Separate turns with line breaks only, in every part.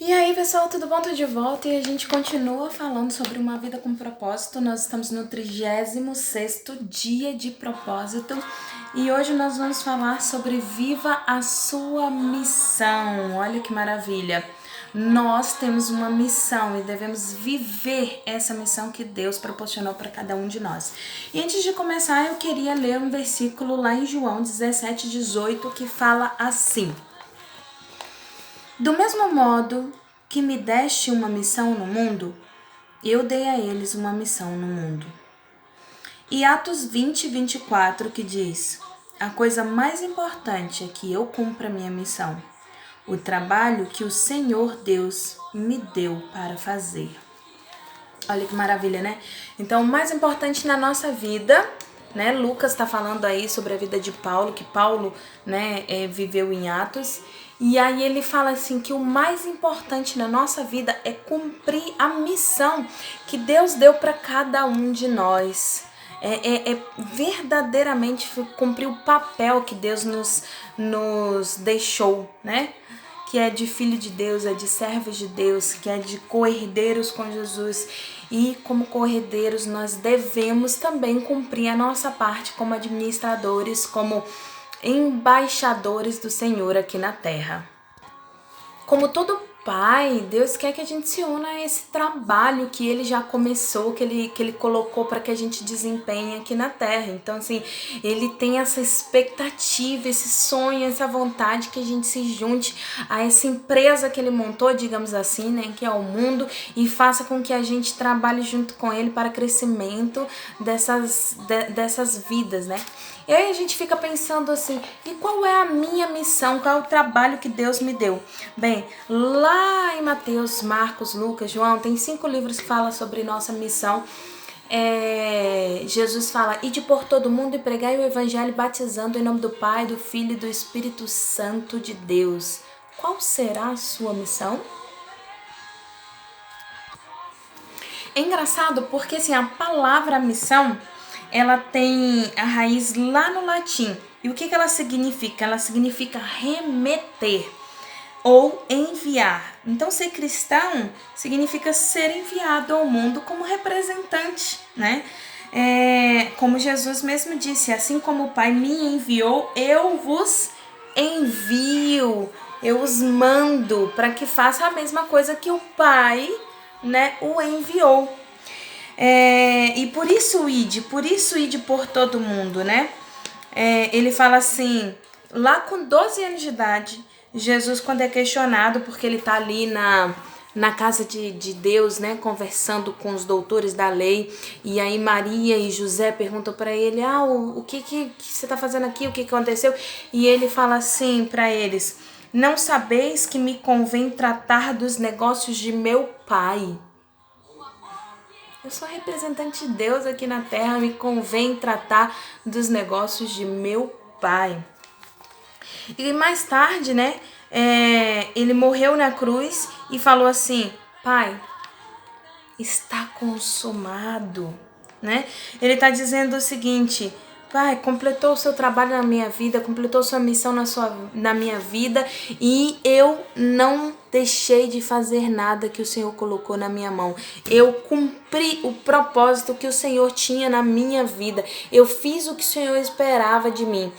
E aí, pessoal, tudo bom? Tô de volta e a gente continua falando sobre uma vida com propósito. Nós estamos no 36º dia de propósito e hoje nós vamos falar sobre Viva a Sua Missão. Olha que maravilha! Nós temos uma missão e devemos viver essa missão que Deus proporcionou para cada um de nós. E antes de começar, eu queria ler um versículo lá em João 17:18 que fala assim: do mesmo modo que me deste uma missão no mundo, eu dei a eles uma missão no mundo. E Atos 20:24 que diz: a coisa mais importante é que eu cumpra a minha missão, o trabalho que o Senhor Deus me deu para fazer. Olha que maravilha, né? Então, o mais importante na nossa vida, né? Lucas está falando aí sobre a vida de Paulo, que Paulo, né, viveu em Atos. E aí ele fala assim que o mais importante na nossa vida é cumprir a missão que Deus deu para cada um de nós. É verdadeiramente cumprir o papel que Deus nos deixou, né? Que é de filho de Deus, é de servos de Deus, que é de co-herdeiros com Jesus. E como co-herdeiros nós devemos também cumprir a nossa parte como administradores, como embaixadores do Senhor aqui na terra. Como todo pai, Deus quer que a gente se una a esse trabalho que Ele já começou, que Ele colocou para que a gente desempenhe aqui na terra. Então, assim, Ele tem essa expectativa, esse sonho, essa vontade que a gente se junte a essa empresa que Ele montou, digamos assim, né, que é o mundo, e faça com que a gente trabalhe junto com Ele para crescimento dessas vidas, né? E aí a gente fica pensando assim, e qual é a minha missão, qual é o trabalho que Deus me deu? Bem, lá em Mateus, Marcos, Lucas, João, tem 5 livros que falam sobre nossa missão. Jesus fala, ide por todo mundo e pregai o evangelho batizando em nome do Pai, do Filho e do Espírito Santo de Deus. Qual será a sua missão? É engraçado porque assim, a palavra missão, ela tem a raiz lá no latim. E o que ela significa? Ela significa remeter ou enviar. Então, ser cristão significa ser enviado ao mundo como representante, né? Como Jesus mesmo disse, assim como o Pai me enviou, eu vos envio, eu os mando para que faça a mesma coisa que o Pai, né, o enviou. E por isso ide por todo mundo, né? Ele fala assim, lá com 12 anos de idade, Jesus, quando é questionado, porque ele tá ali na casa de Deus, né, conversando com os doutores da lei, e aí Maria e José perguntam para ele, o que você tá fazendo aqui, o que aconteceu? E ele fala assim para eles, não sabeis que me convém tratar dos negócios de meu Pai? Eu sou representante de Deus aqui na terra, me convém tratar dos negócios de meu Pai. E mais tarde, né, ele morreu na cruz e falou assim, Pai, está consumado, né? Ele está dizendo o seguinte, Pai, completou o seu trabalho na minha vida, completou sua missão na minha vida e eu não deixei de fazer nada que o Senhor colocou na minha mão. Eu cumpri o propósito que o Senhor tinha na minha vida. Eu fiz o que o Senhor esperava de mim.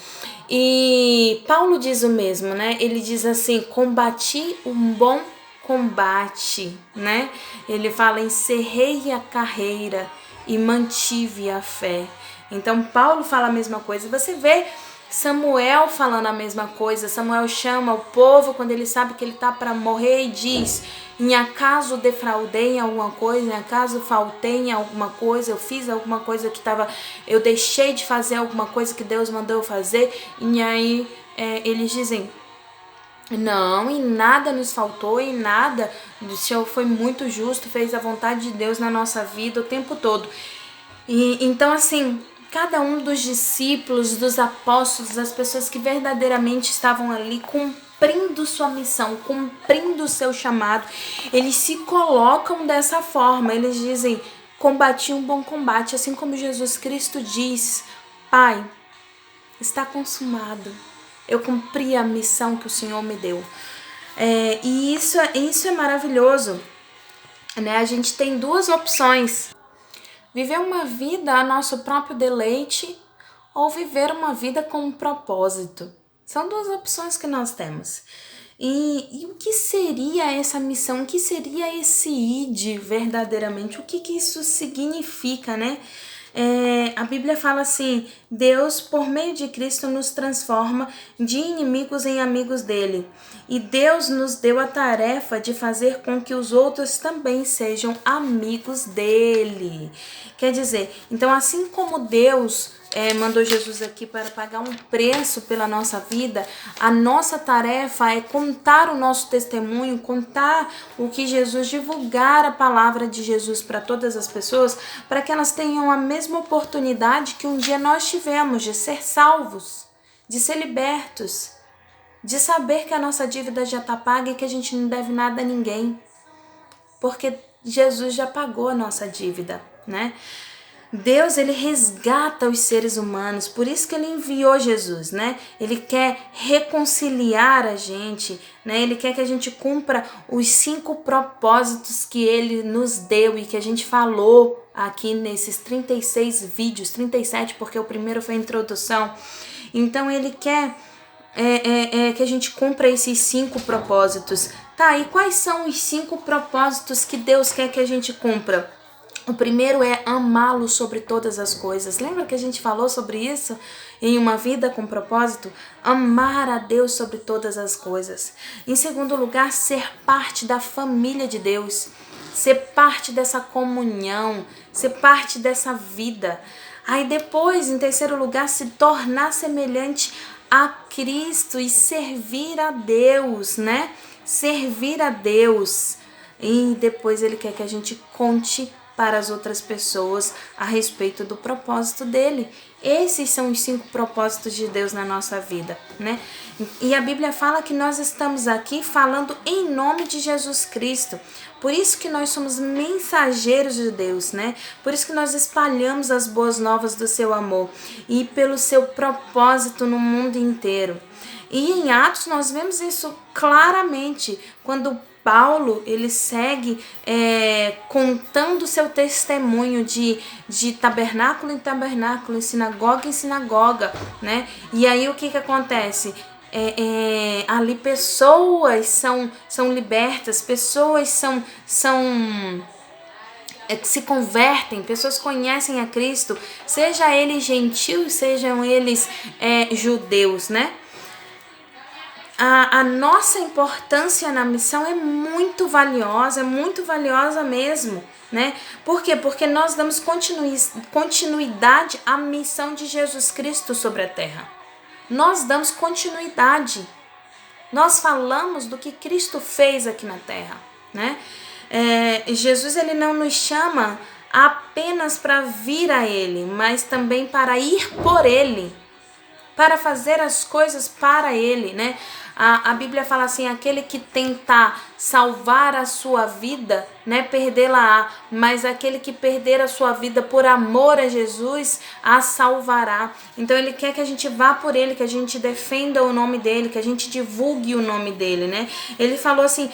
E Paulo diz o mesmo, né? Ele diz assim, combati um bom combate, né? Ele fala, encerrei a carreira e mantive a fé. Então Paulo fala a mesma coisa. Você vê Samuel falando a mesma coisa. Samuel chama o povo quando ele sabe que ele está para morrer e diz, em acaso defraudei em alguma coisa, em acaso faltei em alguma coisa, eu fiz alguma coisa eu deixei de fazer alguma coisa que Deus mandou eu fazer. E aí eles dizem, não, em nada nos faltou, em nada, o Senhor foi muito justo, fez a vontade de Deus na nossa vida o tempo todo. E então assim, cada um dos discípulos, dos apóstolos, das pessoas que verdadeiramente estavam ali cumprindo sua missão, cumprindo o seu chamado, eles se colocam dessa forma, eles dizem, combati um bom combate, assim como Jesus Cristo diz, Pai, está consumado. Eu cumpri a missão que o Senhor me deu. E isso é maravilhoso, né? A gente tem duas opções: viver uma vida a nosso próprio deleite ou viver uma vida com um propósito. São duas opções que nós temos. E o que seria essa missão? O que seria esse ID verdadeiramente? O que isso significa, né? A Bíblia fala assim: Deus, por meio de Cristo, nos transforma de inimigos em amigos dele. E Deus nos deu a tarefa de fazer com que os outros também sejam amigos dele. Quer dizer, então assim como Deus mandou Jesus aqui para pagar um preço pela nossa vida, a nossa tarefa é contar o nosso testemunho, contar o que Jesus, divulgar a palavra de Jesus para todas as pessoas, para que elas tenham a mesma oportunidade que um dia nós tivemos de ser salvos, de ser libertos, de saber que a nossa dívida já está paga e que a gente não deve nada a ninguém, porque Jesus já pagou a nossa dívida, né? Deus, ele resgata os seres humanos, por isso que ele enviou Jesus, né? Ele quer reconciliar a gente, né? Ele quer que a gente cumpra os 5 propósitos que ele nos deu e que a gente falou aqui nesses 36 vídeos, 37, porque o primeiro foi a introdução. Então ele quer que a gente cumpra esses 5 propósitos. Tá, e quais são os 5 propósitos que Deus quer que a gente cumpra? O primeiro é amá-lo sobre todas as coisas. Lembra que a gente falou sobre isso em Uma Vida com Propósito? Amar a Deus sobre todas as coisas. Em segundo lugar, ser parte da família de Deus. Ser parte dessa comunhão, ser parte dessa vida. Aí depois, em terceiro lugar, se tornar semelhante a Cristo e servir a Deus, né? Servir a Deus. E depois ele quer que a gente conte para as outras pessoas a respeito do propósito dele. Esses são os 5 propósitos de Deus na nossa vida, né? E a Bíblia fala que nós estamos aqui falando em nome de Jesus Cristo. Por isso que nós somos mensageiros de Deus, né? Por isso que nós espalhamos as boas novas do seu amor e pelo seu propósito no mundo inteiro. E em Atos nós vemos isso claramente, quando Paulo, ele segue contando seu testemunho de tabernáculo em tabernáculo, em sinagoga em sinagoga, né? E aí o que acontece? Ali pessoas são libertas, pessoas se convertem, pessoas conhecem a Cristo, seja eles gentios, sejam eles judeus, né? A nossa importância na missão é muito valiosa mesmo, né? Por quê? Porque nós damos continuidade à missão de Jesus Cristo sobre a terra. Nós damos continuidade. Nós falamos do que Cristo fez aqui na terra, né? Jesus, ele não nos chama apenas para vir a ele, mas também para ir por ele, para fazer as coisas para ele, né? A Bíblia fala assim: aquele que tentar salvar a sua vida, né, perdê-la-á, mas aquele que perder a sua vida por amor a Jesus, a salvará. Então ele quer que a gente vá por ele, que a gente defenda o nome dele, que a gente divulgue o nome dele, né? Ele falou assim,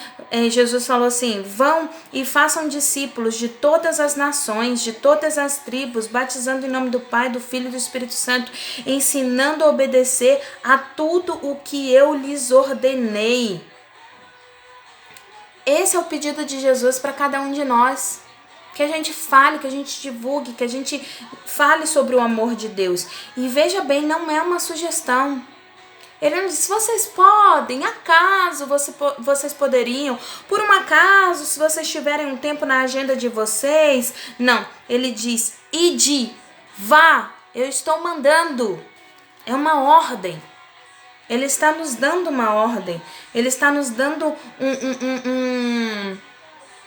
Jesus falou assim: vão e façam discípulos de todas as nações, de todas as tribos, batizando em nome do Pai, do Filho e do Espírito Santo, ensinando a obedecer a tudo o que eu lhes ordenei. Esse é o pedido de Jesus para cada um de nós. Que a gente fale, que a gente divulgue, que a gente fale sobre o amor de Deus. E veja bem, não é uma sugestão. Ele não diz: vocês podem, acaso vocês poderiam, por um acaso, se vocês tiverem um tempo na agenda de vocês. Não, ele diz: ide, vá, eu estou mandando. É uma ordem. Ele está nos dando uma ordem. Ele está nos dando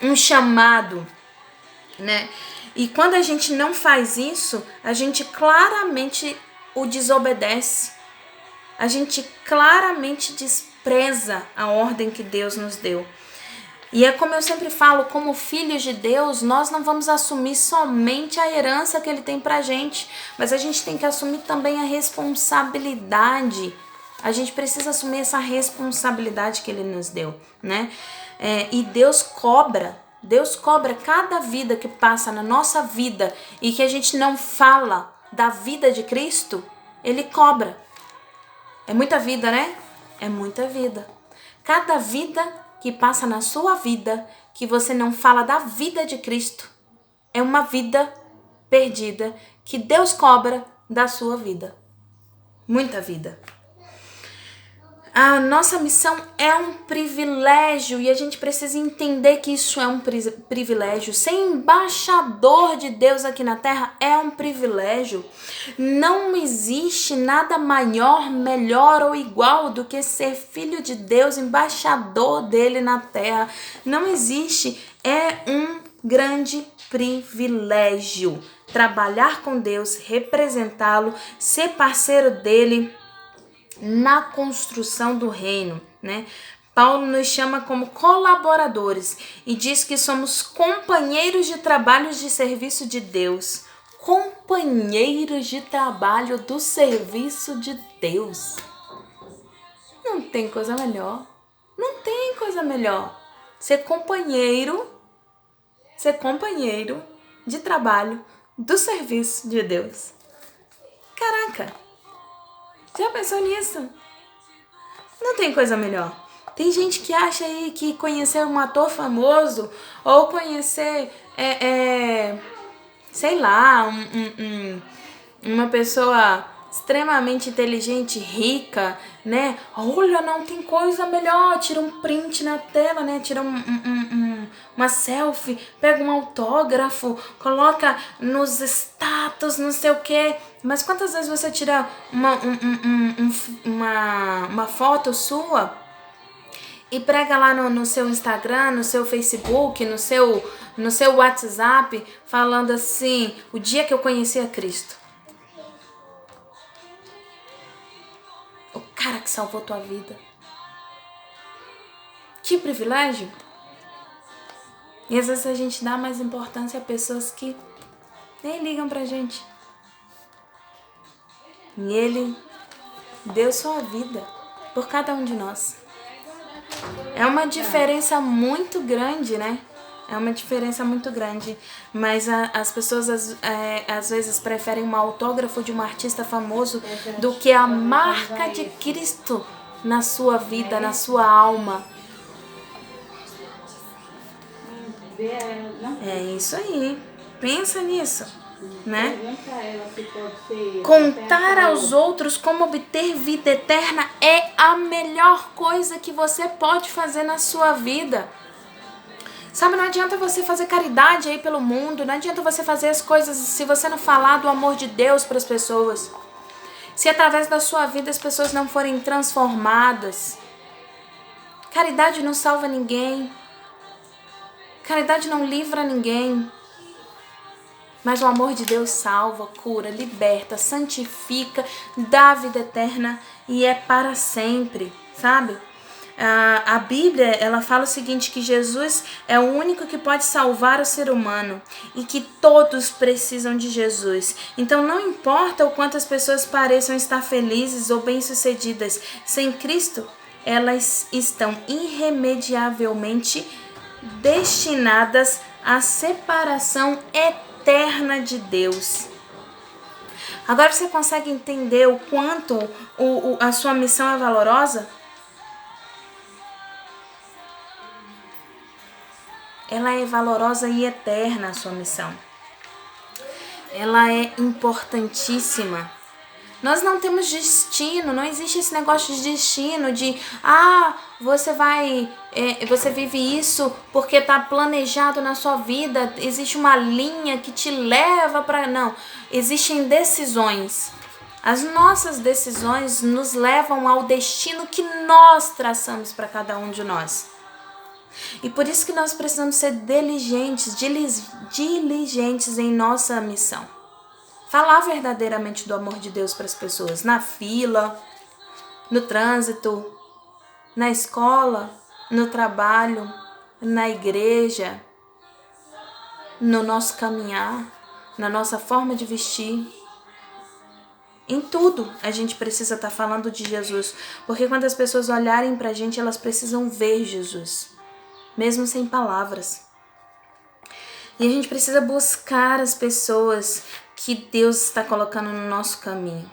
um chamado, né? E quando a gente não faz isso, a gente claramente o desobedece. A gente claramente despreza a ordem que Deus nos deu. E é como eu sempre falo, como filhos de Deus, nós não vamos assumir somente a herança que Ele tem pra gente, mas a gente tem que assumir também a responsabilidade A gente precisa assumir essa responsabilidade que Ele nos deu, né? E Deus cobra cada vida que passa na nossa vida e que a gente não fala da vida de Cristo, Ele cobra. É muita vida, né? É muita vida. Cada vida que passa na sua vida, que você não fala da vida de Cristo, é uma vida perdida que Deus cobra da sua vida. Muita vida. A nossa missão é um privilégio e a gente precisa entender que isso é um privilégio. Ser embaixador de Deus aqui na terra é um privilégio. Não existe nada maior, melhor ou igual do que ser filho de Deus, embaixador dele na terra. Não existe. É um grande privilégio. Trabalhar com Deus, representá-lo, ser parceiro dele na construção do reino, né? Paulo nos chama como colaboradores e diz que somos companheiros de trabalho de serviço de Deus. Companheiros de trabalho do serviço de Deus. Não tem coisa melhor. Não tem coisa melhor. Ser companheiro de trabalho do serviço de Deus. Caraca! Já pensou nisso? Não tem coisa melhor. Tem gente que acha aí que conhecer um ator famoso ou conhecer, sei lá, uma pessoa extremamente inteligente, rica, né? Olha, não tem coisa melhor. Tira um print na tela, né? Tira uma selfie, pega um autógrafo, coloca nos status, não sei o quê. Mas quantas vezes você tira uma foto sua e prega lá no seu Instagram, no seu Facebook, no seu WhatsApp, falando assim, o dia que eu conheci a Cristo. O cara que salvou tua vida. Que privilégio. E às vezes a gente dá mais importância a pessoas que nem ligam pra gente. E Ele deu sua vida por cada um de nós. É uma diferença muito grande, né? É uma diferença muito grande. Mas as pessoas às vezes preferem um autógrafo de um artista famoso do que a marca de Cristo na sua vida, na sua alma. É isso aí. Pensa nisso, né? Contar aos outros como obter vida eterna é a melhor coisa que você pode fazer na sua vida. Sabe, não adianta você fazer caridade aí pelo mundo, não adianta você fazer as coisas se você não falar do amor de Deus para as pessoas. Se através da sua vida as pessoas não forem transformadas. Caridade não salva ninguém. Caridade não livra ninguém. Mas o amor de Deus salva, cura, liberta, santifica, dá vida eterna e é para sempre, sabe? A Bíblia, ela fala o seguinte, que Jesus é o único que pode salvar o ser humano e que todos precisam de Jesus. Então não importa o quanto as pessoas pareçam estar felizes ou bem-sucedidas, sem Cristo, elas estão irremediavelmente destinadas à separação eterna de Deus. Agora você consegue entender o quanto a sua missão é valorosa? Ela é valorosa e eterna, a sua missão. Ela é importantíssima. Nós não temos destino, não existe esse negócio de destino, de você vive isso porque está planejado na sua vida, existe uma linha que te leva para... Não, existem decisões. As nossas decisões nos levam ao destino que nós traçamos para cada um de nós. E por isso que nós precisamos ser diligentes em nossa missão. Falar verdadeiramente do amor de Deus para as pessoas, na fila, no trânsito, na escola, no trabalho, na igreja, no nosso caminhar, na nossa forma de vestir. Em tudo a gente precisa estar falando de Jesus, porque quando as pessoas olharem pra gente, elas precisam ver Jesus, mesmo sem palavras. E a gente precisa buscar as pessoas que Deus está colocando no nosso caminho.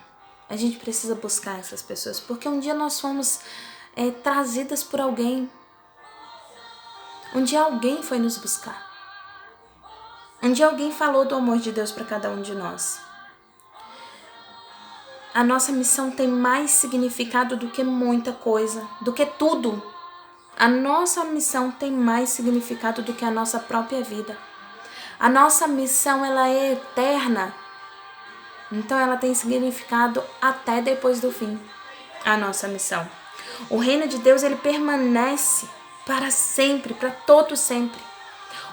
A gente precisa buscar essas pessoas, porque um dia nós fomos trazidas por alguém. Um dia alguém foi nos buscar. Um dia alguém falou do amor de Deus para cada um de nós. A nossa missão tem mais significado do que muita coisa, do que tudo. A nossa missão tem mais significado do que a nossa própria vida. A nossa missão, ela é eterna. Então ela tem significado até depois do fim. A nossa missão. O reino de Deus, ele permanece para sempre, para todo sempre.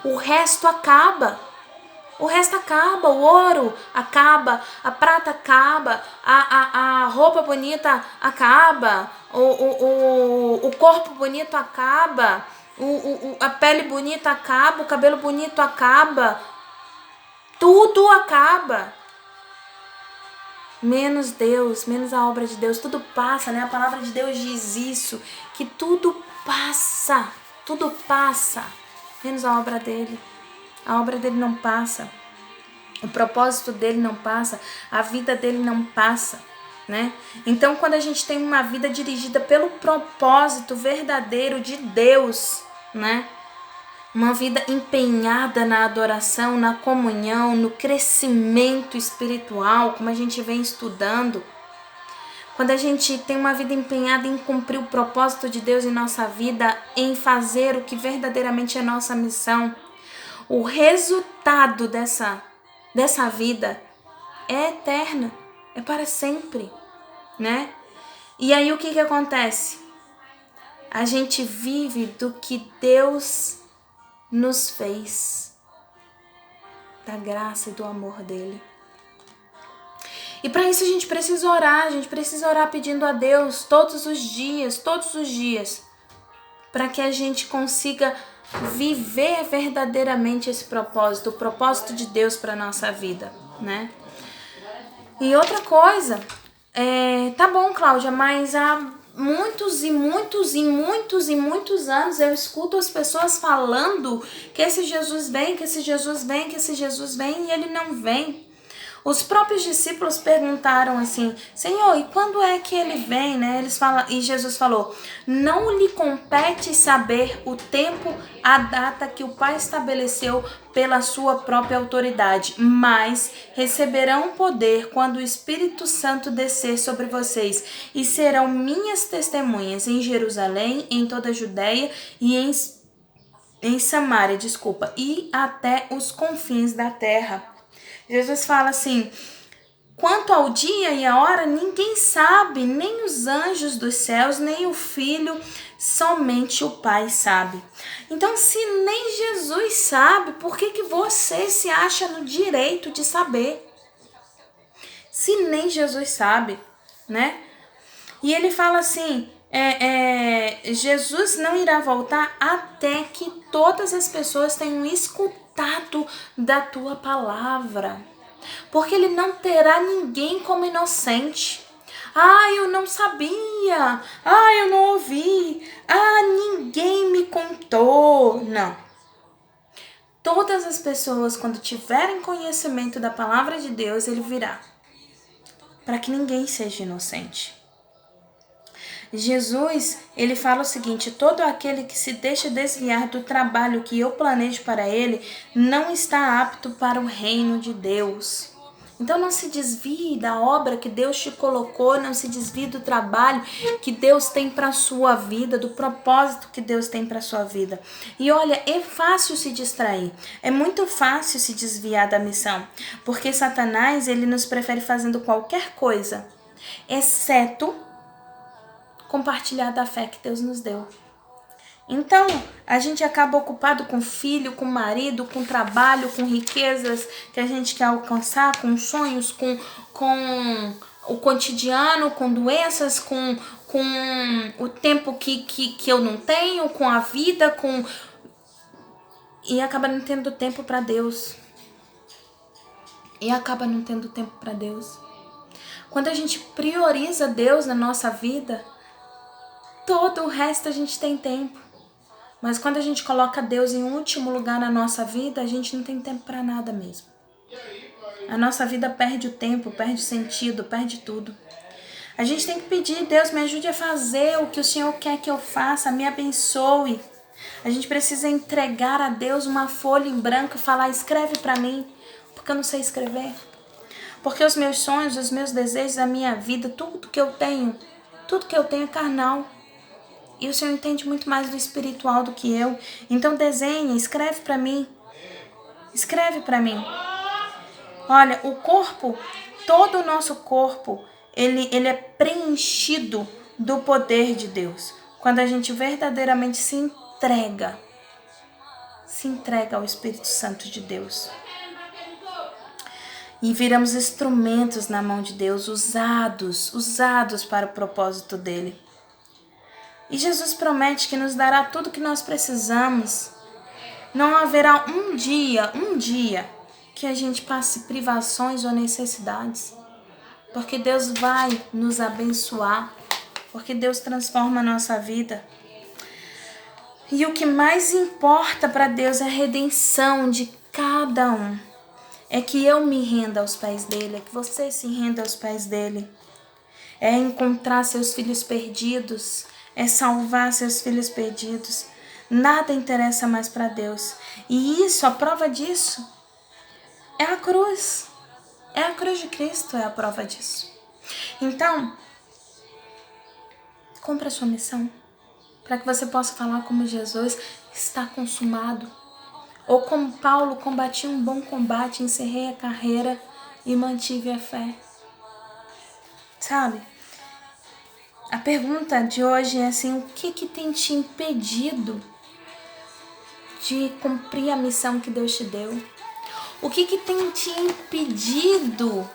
O resto acaba. O resto acaba, o ouro acaba, a prata acaba, a roupa bonita acaba, o corpo bonito acaba, a pele bonita acaba, o cabelo bonito acaba, tudo acaba. Menos Deus, menos a obra de Deus, tudo passa, né? A palavra de Deus diz isso, que tudo passa, menos a obra dele. A obra dele não passa, o propósito dele não passa, a vida dele não passa, né? Então, quando a gente tem uma vida dirigida pelo propósito verdadeiro de Deus, né? Uma vida empenhada na adoração, na comunhão, no crescimento espiritual, como a gente vem estudando. Quando a gente tem uma vida empenhada em cumprir o propósito de Deus em nossa vida, em fazer o que verdadeiramente é nossa missão, o resultado dessa vida é eterno, é para sempre, né? E aí o que acontece? A gente vive do que Deus nos fez, da graça e do amor dele. E para isso a gente precisa orar pedindo a Deus todos os dias, para que a gente consiga viver verdadeiramente esse propósito, o propósito de Deus para nossa vida, né? E outra coisa, tá bom, Cláudia, mas há muitos anos eu escuto as pessoas falando que esse Jesus vem, e ele não vem. Os próprios discípulos perguntaram assim: Senhor, e quando é que ele vem, né? E Jesus falou: não lhe compete saber o tempo, a data que o Pai estabeleceu pela sua própria autoridade, mas receberão poder quando o Espírito Santo descer sobre vocês e serão minhas testemunhas em Jerusalém, em toda a Judéia e em Samaria, e até os confins da terra. Jesus fala assim: quanto ao dia e a hora, ninguém sabe, nem os anjos dos céus, nem o Filho, somente o Pai sabe. Então, se nem Jesus sabe, por que você se acha no direito de saber? Se nem Jesus sabe, né? E ele fala assim: Jesus não irá voltar até que todas as pessoas tenham escutado da tua palavra, porque ele não terá ninguém como inocente. Eu não sabia, eu não ouvi, ninguém me contou. Não. Todas as pessoas, quando tiverem conhecimento da palavra de Deus, ele virá, para que ninguém seja inocente. Jesus, ele fala o seguinte: todo aquele que se deixa desviar do trabalho que eu planejo para ele, não está apto para o reino de Deus. Então não se desvie da obra que Deus te colocou, não se desvie do trabalho que Deus tem para a sua vida, do propósito que Deus tem para a sua vida. E olha, é fácil se distrair, é muito fácil se desviar da missão, porque Satanás, ele nos prefere fazendo qualquer coisa, exceto compartilhar da fé que Deus nos deu. Então, a gente acaba ocupado com filho, com marido, com trabalho, com riquezas que a gente quer alcançar, com sonhos, com o cotidiano, com doenças, com o tempo que eu não tenho, com a vida, e acaba não tendo tempo para Deus. Quando a gente prioriza Deus na nossa vida, todo o resto a gente tem tempo. Mas quando a gente coloca Deus em último lugar na nossa vida, a gente não tem tempo para nada mesmo. A nossa vida perde o tempo, perde o sentido, perde tudo. A gente tem que pedir: Deus, me ajude a fazer o que o Senhor quer que eu faça, me abençoe. A gente precisa entregar a Deus uma folha em branco e falar: escreve para mim, porque eu não sei escrever. Porque os meus sonhos, os meus desejos, a minha vida, tudo que eu tenho é carnal. E o Senhor entende muito mais do espiritual do que eu. Então desenha, escreve para mim. Escreve para mim. Olha, o corpo, todo o nosso corpo, ele é preenchido do poder de Deus. Quando a gente verdadeiramente se entrega ao Espírito Santo de Deus. E viramos instrumentos na mão de Deus, usados para o propósito dele. E Jesus promete que nos dará tudo que nós precisamos. Não haverá um dia que a gente passe privações ou necessidades. Porque Deus vai nos abençoar. Porque Deus transforma a nossa vida. E o que mais importa para Deus é a redenção de cada um. É que eu me renda aos pés dele, é que você se renda aos pés dele. É encontrar seus filhos perdidos, é salvar seus filhos perdidos. Nada interessa mais para Deus. E isso, a prova disso, é a cruz. É a cruz de Cristo, é a prova disso. Então, cumpra a sua missão, para que você possa falar como Jesus: está consumado. Ou como Paulo: combati um bom combate, encerrei a carreira e mantive a fé. Sabe? A pergunta de hoje é assim: o que tem te impedido de cumprir a missão que Deus te deu? O que tem te impedido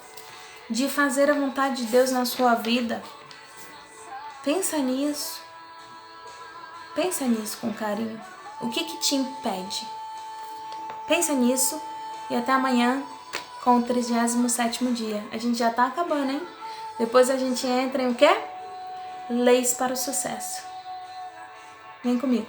de fazer a vontade de Deus na sua vida? Pensa nisso. Pensa nisso com carinho. O que te impede? Pensa nisso e até amanhã com o 37º dia. A gente já tá acabando, hein? Depois a gente entra em o quê? Leis para o sucesso. Vem comigo.